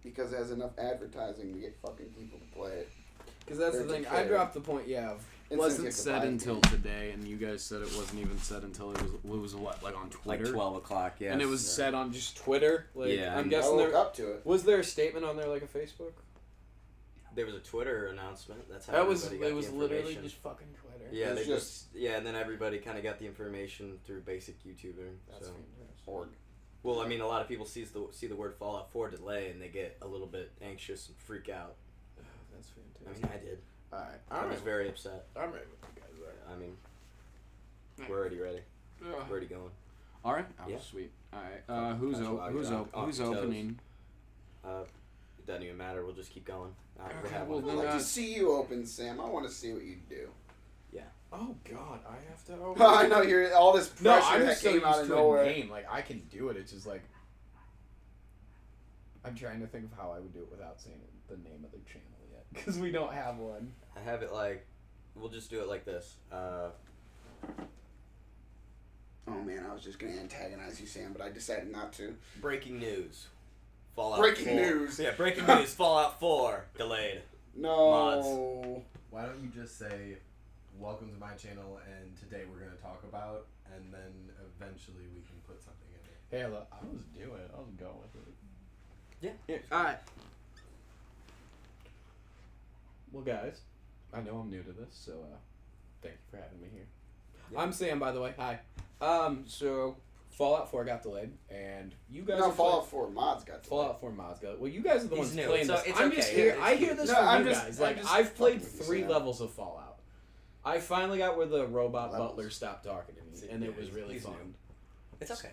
because it has enough advertising to get fucking people to play it. Because that's the thing. I dropped the point. Yeah, It wasn't said until today, and you guys said it wasn't even said until it was what, like on Twitter? Like 12 o'clock, yeah. And it was said on just Twitter? Like, yeah. I'm I guessing woke up to it. Was there a statement on there like a Facebook? There was a Twitter announcement. That's how That was everybody got it was the literally information. just fucking Twitter. Yeah, It was they just and then everybody kind of got the information through basic YouTuber. That's So. fantastic. Org. Well, I mean, a lot of people see the word Fallout 4 delay and they get a little bit anxious and freak out. That's I fantastic. mean, I did. Alright. I was very upset. I'm ready with you guys. Alright. I mean, we're already ready. We're already going. All right. Oh, Yeah. sweet. All right. Who's toes. opening? It doesn't even matter. We'll just keep going. Okay, We'll have well, one. I'd then, like to see you open, Sam. I want to see what you do. Oh God, I have to open. I know you're all this pressure No, I'm that just so came used out of to nowhere. a name. Like I can do it. It's just like I'm trying to think of how I would do it without saying the name of the channel yet, because we don't have one. I have it like, we'll just do it like this. Oh man, I was just gonna antagonize you, Sam, but I decided not to. Breaking news. Fallout Breaking 4. news. Yeah, breaking news. Fallout 4 delayed. No. Why don't you just say, welcome to my channel, and today we're going to talk about, and then eventually we can put something in it. Hey, look, I was doing it. I was going with it. Yeah. All right. Well, guys, I know I'm new to this, so thank you for having me here. Yeah. I'm Sam, by the way. Hi. So Fallout 4 got delayed, and you guys. No, are Fallout 4 mods got delayed. Fallout 4 mods got. Well, you guys are the He's ones new, playing so this. it's I'm okay. just here. Yeah, I hear it's- this No, from I'm you just- guys. I'm Like just I've played fucking with you, 3 Sam. levels of Fallout. I finally got where the robot Levels. butler stopped talking to me, and it was really He's fun. new. It's okay.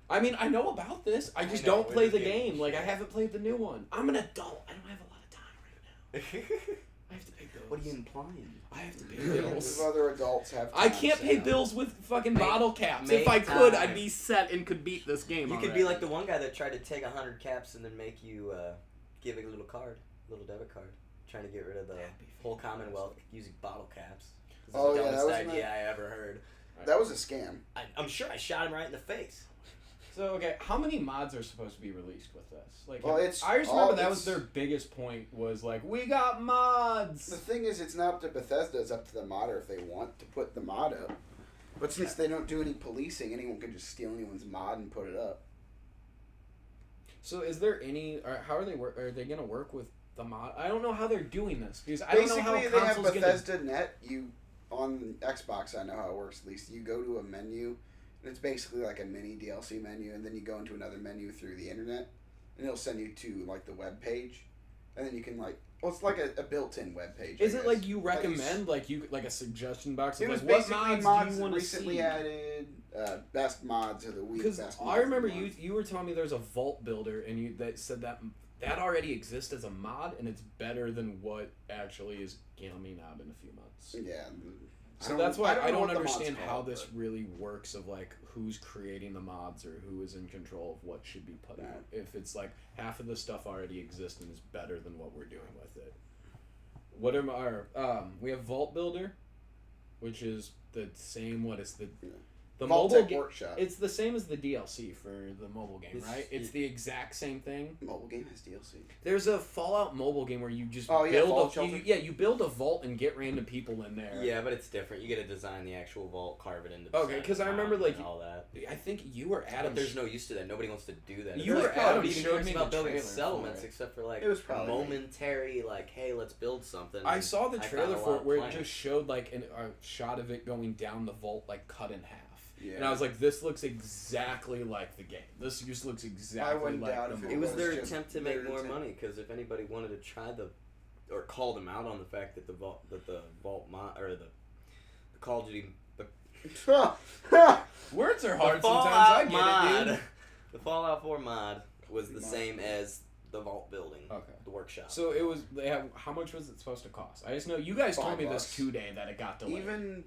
I mean, I know about this. I just know, don't play it's the a game. game. Like I haven't played the new one. I'm an adult. I don't have a lot of time right now. I have to pay bills. What are you implying? I have to pay Millions bills. of other adults have I time, can't pay Sam. bills with fucking bottle caps. make If I could, time. I'd be. Set and could beat this game. You could already. be like the one guy that tried to take 100 caps and then make you give a little card, little debit card, trying to get rid of the That'd be whole fantastic. Commonwealth using bottle caps. This is Oh, the yeah, that dumbest was idea I ever heard. That was a scam. I'm sure I shot him right in the face. So okay, how many mods are supposed to be released with this? Like, Well, it's I just remember all- that was it's- their biggest point was like, we got mods. The thing is, it's not up to Bethesda. It's up to the modder if they want to put the mod up. But since they don't do any policing, anyone can just steal anyone's mod and put it up. So is there any? Or how are they work? Are they gonna work with the mod? I don't know how they're doing this because I don't know how Basically, they have consoles gonna. Bethesda Net. You on Xbox, I know how it works. At least you go to a menu, and it's basically like a mini DLC menu, and then you go into another menu through the internet, and it'll send you to like the web page, and then you can like. Well, it's like a built-in web page. Is I it guess. like you Like recommend like a suggestion box It of was like what basically mods do you that want to recently see? added. Best mods of the week. Because best I mods of the remember month. you were telling me there's a vault builder and you that said that already exists as a mod and it's better than what actually is coming out in a few months. Yeah. So that's why I know don't what the mod's understand how called, this but- really works of like who's creating the mods or who is in control of what should be put out. If it's like half of the stuff already exists and is better than what we're doing with it. What are our we have Vault Builder, which is the same what is the Vault mobile Tech game. Workshop. It's the same as the DLC for the mobile game, It's- right? It's the exact same thing. Mobile game has DLC. There's a Fallout mobile game where you just Oh, yeah, build Fallout a Shelter. you build a vault and get random people in there. Yeah, but it's different. You get to design the actual vault, carve it into. Okay, 'cause I remember, like, all that. I think you or Adam. But there's no use to that. Nobody wants to do that. You It's or like, Adam nobody even showed cares me about the building trailer settlements for it. except for like It was probably me. momentary, like, hey, let's build something. I saw the I found trailer a for lot it of where it plans. just showed like a shot of it going down the vault like cut in half. Yeah. And I was like, this looks exactly like the game. This just looks exactly wouldn't like doubt the if movie. It was was their just attempt to make their more attempt. money because if anybody wanted to try or call them out on the fact that the vault mod or the Call of Duty Words are the hard sometimes. Fallout I get mod, it, dude. the Fallout 4 mod was the Mod. same as the vault building, Okay. the workshop. So it was. They have. How much was it supposed to cost? I just know you guys told me this $5. today that it got delayed. Even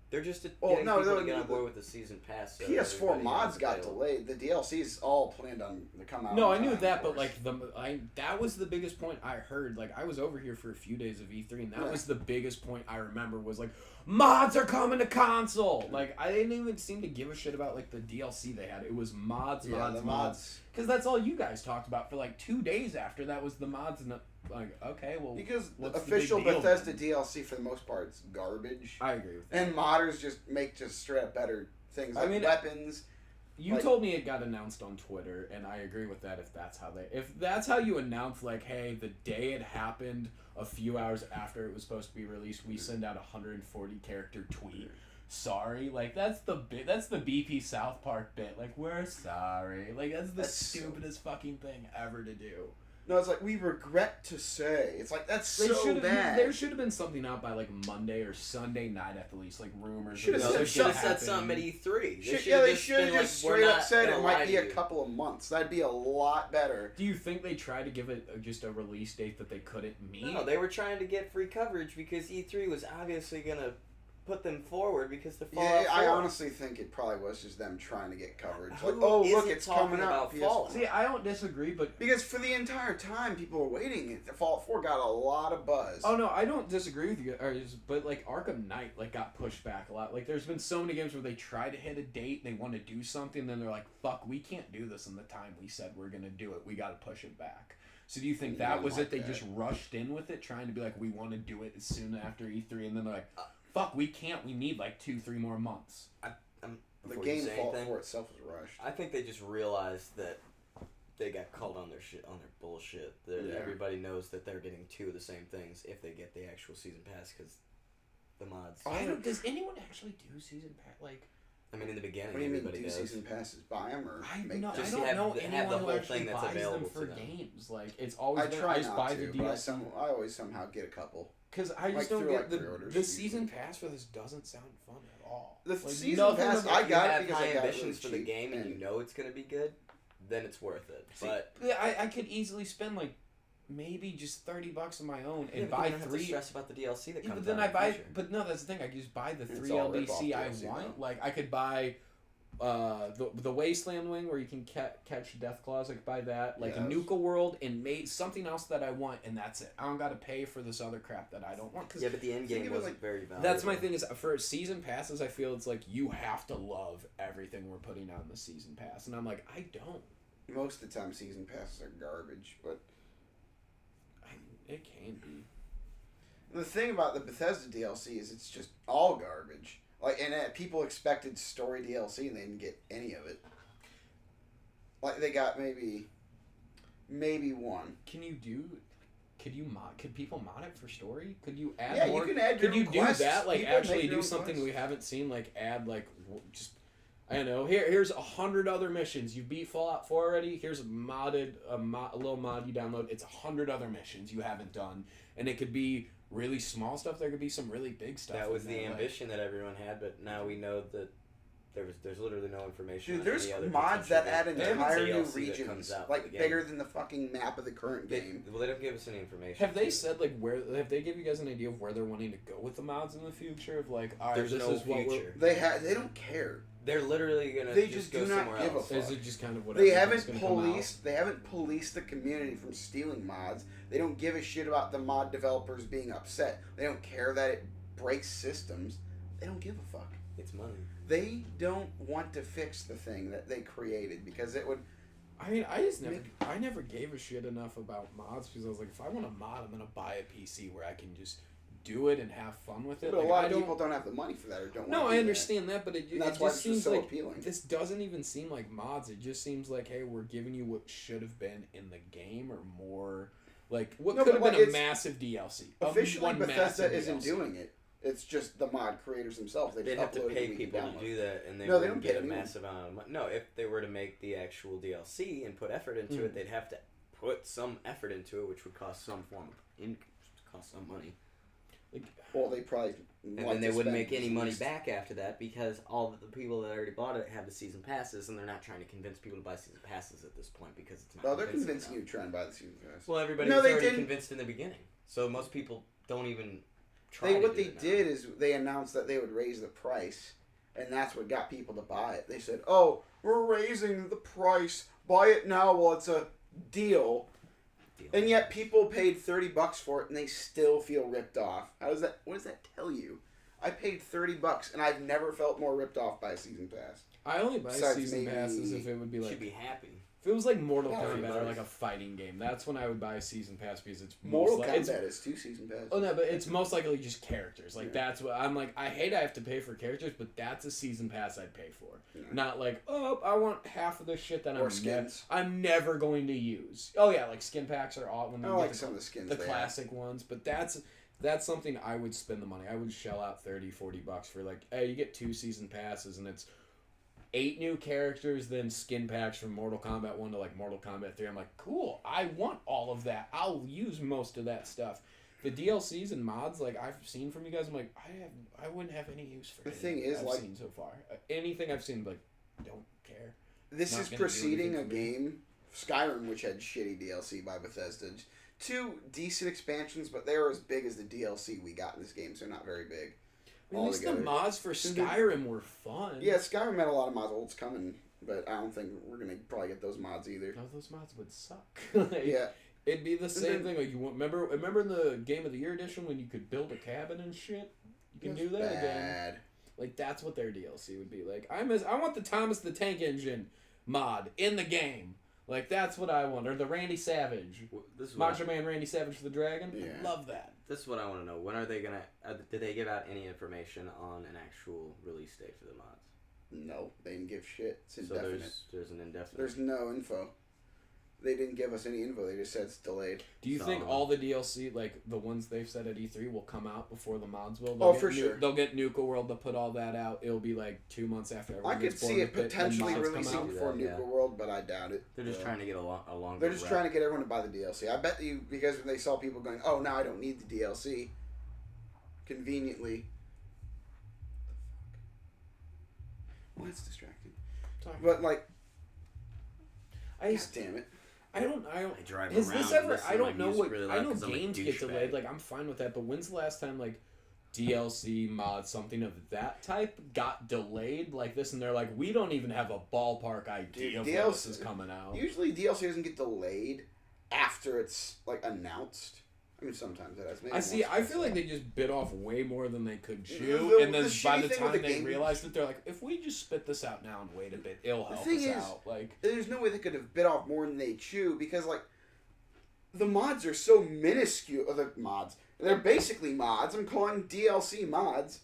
They're just Well, getting no, people no, to get on the- board with the season pass. So PS4 everybody mods has got available. delayed. The DLC's all planned on to come out. No, on I knew time, that, of but course. like that was the biggest point I heard. Like I was over here for a few days of E3, and that Yeah. was the biggest point I remember was like mods are coming to console. Like I didn't even seem to give a shit about like the DLC they had. It was mods, yeah, mods, the mods. mods. Because that's all you guys talked about for like 2 days after that was the mods, and like, okay, well, Because the what's official the big deal Bethesda then? DLC for the most part is garbage. I agree with that. And modders just make just straight up better things like weapons. You Like- told me it got announced on Twitter, and I agree with that. If that's how you announce, like, hey, the day it happened, a few hours after it was supposed to be released, we send out a 140 character tweet. Sorry, like that's the BP South Park bit. Like, we're sorry. Like that's the stupidest fucking thing ever to do. No, it's like we regret to say. It's like that's so should've- bad. There should have been something out by like Monday or Sunday night at the least, like rumors. Should've of No, said they this should have happening. said something at E3. They should have been just like, "We're straight up not said gonna it lie might be to a you." couple of months. That'd be a lot better. Do you think they tried to give it just a release date that they couldn't meet? No, they were trying to get free coverage because E3 was obviously gonna put them forward because the Fallout Yeah, I 4. honestly think it probably was just them trying to get coverage. Who Like, oh look, isn't it's talking coming out. about Fallout? See, I don't disagree, but Because for the entire time people were waiting, the Fallout 4 got a lot of buzz. oh no, I don't disagree with you. But like Arkham Knight, like got pushed back a lot. Like there's been so many games where they try to hit a date, they want to do something, then they're like, "Fuck, we can't do this in the time we said we're gonna do it. We got to push it back." So do you think that was it? They just rushed in with it, trying to be like, "We want to do it as soon after E3," and then they're like, "Fuck, we can't. We need like 2-3 more months." The Before you game say Fallout anything, 4 itself was rushed. I think they just realized that they got called on their bullshit. That Yeah. everybody knows that they're getting two of the same things if they get the actual season pass because the mods. Does anyone actually do season pass? Like, I mean, in the beginning, What do you mean, everybody do does. season passes? Buy them or I make no, them? I Just don't have know the- have anyone the who whole actually thing that's buys them available for to them. games. Like it's always I been, try I just not buy to, the but DLC. I always somehow get a couple. Because I Like, just don't through, get like, the pre-orders season usually. pass for this doesn't sound fun at all. The Like, season nothing pass, about- I If got you it have because high I got it ambitions for really the cheap, game and you know it's going to be good, then it's worth it. See, But I could easily spend like maybe just $30 on my own and yeah, but buy you don't have to three. stress about the DLC that Yeah, comes but then out I in the buy. future. But no, that's the thing. I just buy the It's 3 all LBC rip-off I DLC want. though. Like I could buy the Wasteland Wing where you can catch Death Claws. I could buy that. Like a Yes. Nuka World and something else that I want, and that's it. I don't got to pay for this other crap that I don't want. Cause Yeah, but the end Think game of it wasn't like- very valuable. that's my thing is for season passes, I feel it's like you have to love everything we're putting out in the season pass, and I'm like, I don't. Most of the time, season passes are garbage. But It can be. the thing about the Bethesda DLC is it's just all garbage. Like, and people expected story DLC and they didn't get any of it. Like they got maybe one. Can you do? Could you mod? Could people mod it for story? Could you add Yeah, more? you can add your Could you own do quests. that? Like People make actually their do own something quests. we haven't seen? Like add like just. I don't know. Here's 100 other missions. You beat Fallout 4 already. Here's a little mod you download. It's 100 other missions you haven't done, and it could be really small stuff. There could be some really big stuff. That was in the there, like- ambition that everyone had, but now we know that there's literally no information. Dude, on there's any other mods potential that add game. entire new DLC that regions, comes out for like the game. bigger than the fucking map of the current game. Well, they don't give us any information. Have they said like where? Have they give you guys an idea of where they're wanting to go with the mods in the future? Of like, all right, There's this no is what we're. future. They don't care. They're literally gonna They just just go do not somewhere give a else. fuck. Is it just kind of whatever? They haven't policed. They haven't policed the community from stealing mods. They don't give a shit about the mod developers being upset. They don't care that it breaks systems. They don't give a fuck. It's money. They don't want to fix the thing that they created because it would. I mean, I never gave a shit enough about mods because I was like, if I want a mod, I'm gonna buy a PC where I can just do it and have fun with it. But Like, a lot I of don't- people don't have the money for that or don't. No, want to I do that. understand that, but it And that's it why just it's seems just so like appealing. this doesn't even seem like mods. It just seems like, hey, we're giving you what should have been in the game or more. Like what No, could have but, been like, a massive DLC. Officially, One Bethesda massive isn't DLC. doing it. It's just the mod creators themselves. They They'd just have to upload it pay and we can people to download do that, and they No, they wouldn't don't get pay a anyone. massive amount of money. No, if they were to make the actual DLC and put effort into Mm. it, they'd have to put some effort into it, which would cost some form of cost some money. Like, Well, they probably. And then they wouldn't make any money back after that because all of the people that already bought it have the season passes, and they're not trying to convince people to buy season passes at this point because it's not. Oh, they're convincing convincing enough. you to try and buy the season pass. Well, everybody No, was they already didn't. convinced in the beginning, so most people don't even try. What to do they it now. did is they announced that they would raise the price, and that's what got people to buy it. They said, "Oh, we're raising the price. Buy it now while it's a deal." And yet people paid $30 for it, and they still feel ripped off. How does that? What does that tell you? I paid $30, and I've never felt more ripped off by a season pass. I only buy Besides season maybe- passes if it would be You like should be happy. if If it was like Mortal Yeah, Kombat or both. like a fighting game, that's when I would buy a season pass because it's Mortal most Kombat is 2 season passes. Oh no, but it's most likely just characters. Like Yeah. that's what I'm like. I hate I have to pay for characters, but that's a season pass I'd pay for. Yeah. Not like I want half of the shit that Or skins. I'm never going to use. Oh yeah, like skin packs are all when I you like get some of the skins. the they classic ones, but that's something I would spend the money. I would shell out $30-$40 for like, hey, you get 2 season passes and it's 8 new characters, then skin packs from Mortal Kombat 1 to like Mortal Kombat 3. I'm like, cool, I want all of that. I'll use most of that stuff. The DLCs and mods, like I've seen from you guys, I'm like, I wouldn't have any use for The anything thing is, I've like- seen so far. Anything I've seen, like, don't care. This Not is gonna do preceding a anything for me. game, Skyrim, which had shitty DLC by Bethesda. 2 decent expansions, but they were as big as the DLC we got in this game, so they're not very big. At least the Altogether. mods for Skyrim were fun. Yeah, Skyrim had a lot of mods. It's coming, but I don't think we're gonna probably get those mods either. No, those mods would suck. Like, Yeah, it'd be the same then- thing. Like remember in the Game of the Year edition when you could build a cabin and shit. You can do that again. bad. Like that's what their DLC would be. Like I want the Thomas the Tank Engine mod in the game. Like that's what I want. Or the Randy Savage, This is what Macho Man Randy Savage for the Dragon. Yeah. I love that. This is what I want to know. When are they gonna? Did they give out any information on an actual release date for the mods? No, they didn't give shit. It's So indefinite. there's an indefinite. There's no info. They didn't give us any info. They just said it's delayed. Do you think So- all the DLC, like the ones they've said at E3, will come out before the mods will? Oh, get for sure. They'll get Nuka World to put all that out. It'll be like 2 months after I everyone could gets born see it with then potentially mods come releasing out. before Yeah. Nuka World, but I doubt it. They're just trying to get a longer. They're just trying to get everyone to buy the DLC. I bet you because when they saw people going, "Oh, now I don't need the DLC," conveniently. Well, that's distracting. But like, I God damn it! I don't. I drive Has around this and ever? listen I to my don't know music what. really I loud know 'cause I'm a games get douchebag. delayed. Like I'm fine with that. But when's the last time like DLC mods, something of that type, got delayed like this? And they're like, we don't even have a ballpark idea Dude, of when DLC this is coming out. Usually DLC doesn't get delayed after it's like announced. I mean, sometimes it has. Maybe I see. once I or feel like twice. they just bit off way more than they could chew, The- and then the by shitty the thing time with the they game- realized it, they're like, if we just spit this out now and wait a bit, it'll help thing us is- out. Like, There's no way they could have bit off more than they chew because like the mods are so minuscule. The mods, they're basically mods. I'm calling DLC mods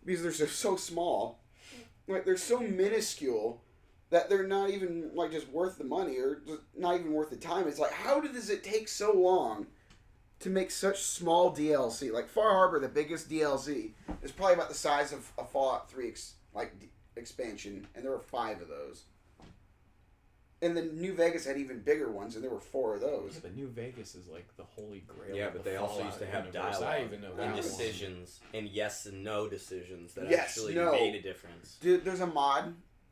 because they're so small. Like they're so minuscule that they're not even like just worth the money or just not even worth the time. It's like how does it take so long to make such small DLC? Like Far Harbor, the biggest DLC, is probably about the size of a Fallout 3 expansion, and there were 5 of those. And then New Vegas had even bigger ones, and there were 4 of those. but New Vegas is like the holy grail. Yeah, of but the they also Fallout used to have universe. dialogue I even know that and one. decisions and yes and no decisions that Yes, actually no. made a difference. Dude, there's a mod.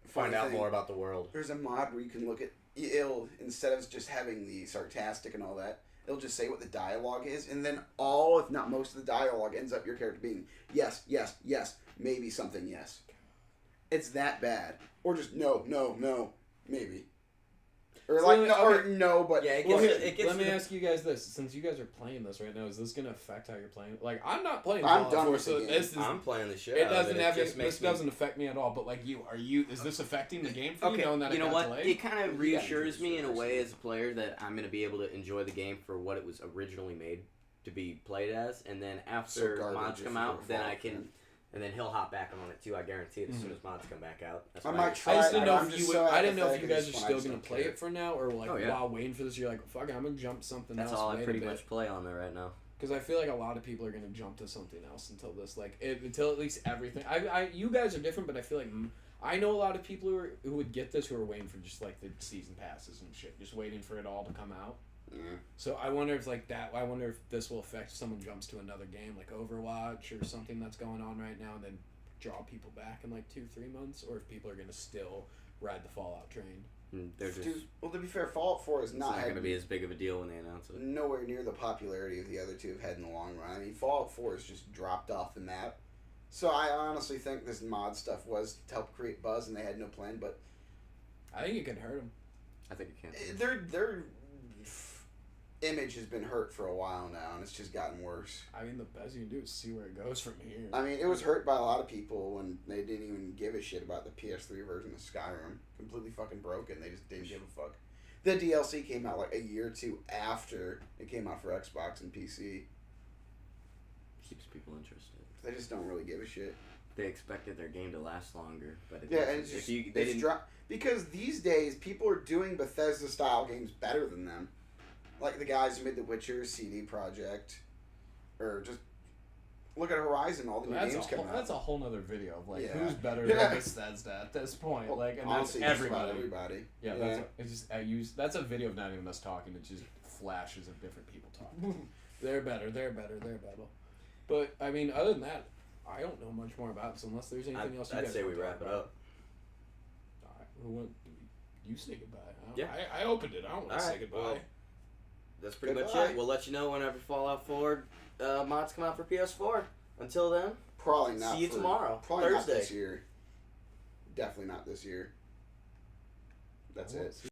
Find funny out thing, more about the world. There's a mod where you can look at it'll instead of just having the sarcastic and all that, it'll just say what the dialogue is, and then all, if not most of the dialogue, ends up your character being yes, yes, yes, maybe something yes. It's that bad, or just no, no, no, maybe, or So like let me- no, or okay. no, but Yeah, it Well, gets, here, it gets let me to the- ask you guys this: since you guys are playing this right now, is this going to affect how you're playing? Like, I'm not playing. I'm Fallout done 4, with the so game. this is. I'm playing the shit. It out of doesn't have just it. makes This me- doesn't affect me at all. But like you, are you? Is this affecting the game for you? Okay, Knowing that you know it got what? delayed? It kind of You reassures gotta me in a choose way yours. as a player that I'm going to be able to enjoy the game for what it was originally made to be played as, and then so after garbage mods if come you're a out, then I Fallout can, fan. and then he'll hop back on it too. I guarantee it as soon as mods come back out. That's I why might try I just it, didn't know I'm if just you. so I didn't know if apathetic you at guys this are point, I still just gonna don't play care. it for now, or like Oh, yeah. while waiting for this, you're like, fuck, it, I'm gonna jump something That's else. all I wait a pretty bit. much play on there right now. Because I feel like a lot of people are gonna jump to something else until this, like, until at least everything. You guys are different, but I feel like I know a lot of people who would get this who are waiting for just like the season passes and shit, just waiting for it all to come out. Yeah. So I wonder if like that. I wonder if this will affect if someone jumps to another game like Overwatch or something that's going on right now, and then draw people back in like 2-3 months, or if people are gonna still ride the Fallout train. They're just. Dude, well, to be fair, Fallout 4 is It's not not going to had be as big of a deal when they announce it. nowhere near the popularity of the other two have had in the long run. I mean, Fallout 4 has just dropped off the map. So I honestly think this mod stuff was to help create buzz, and they had no plan. But I think it can hurt them. I think it can. their image has been hurt for a while now, and it's just gotten worse. I mean, the best you can do is see where it goes from here. I mean, it was hurt by a lot of people when they didn't even give a shit about the PS3 version of Skyrim. Completely fucking broken. They just didn't give a fuck. The DLC came out like a year or two after it came out for Xbox and PC. Keeps people interested. They just don't really give a shit. They expected their game to last longer, but it Yeah, doesn't. and it's just, they it's didn't. because these days people are doing Bethesda style games better than them, like the guys who made The Witcher, CD Projekt, or just look at Horizon. All the new games coming out. That's a whole nother video of like Yeah. who's better Yeah. than Bethesda at this point. Well, Like, and honestly, that's just about everybody. everybody. Yeah, that's a video of not even us talking. It just flashes of different people talking. They're better. But I mean, other than that, I don't know much more about it. So unless there's anything else, I'd guys say want we to wrap talk it about. up. All right, you say goodbye. Yeah. I opened it. I don't want to say goodbye. Well, that's pretty much Goodbye. it. We'll let you know whenever Fallout 4 mods come out for PS4. Until then, Probably not. see you for- tomorrow, Probably not Thursday. this year. Definitely not this year. That's I won't it. see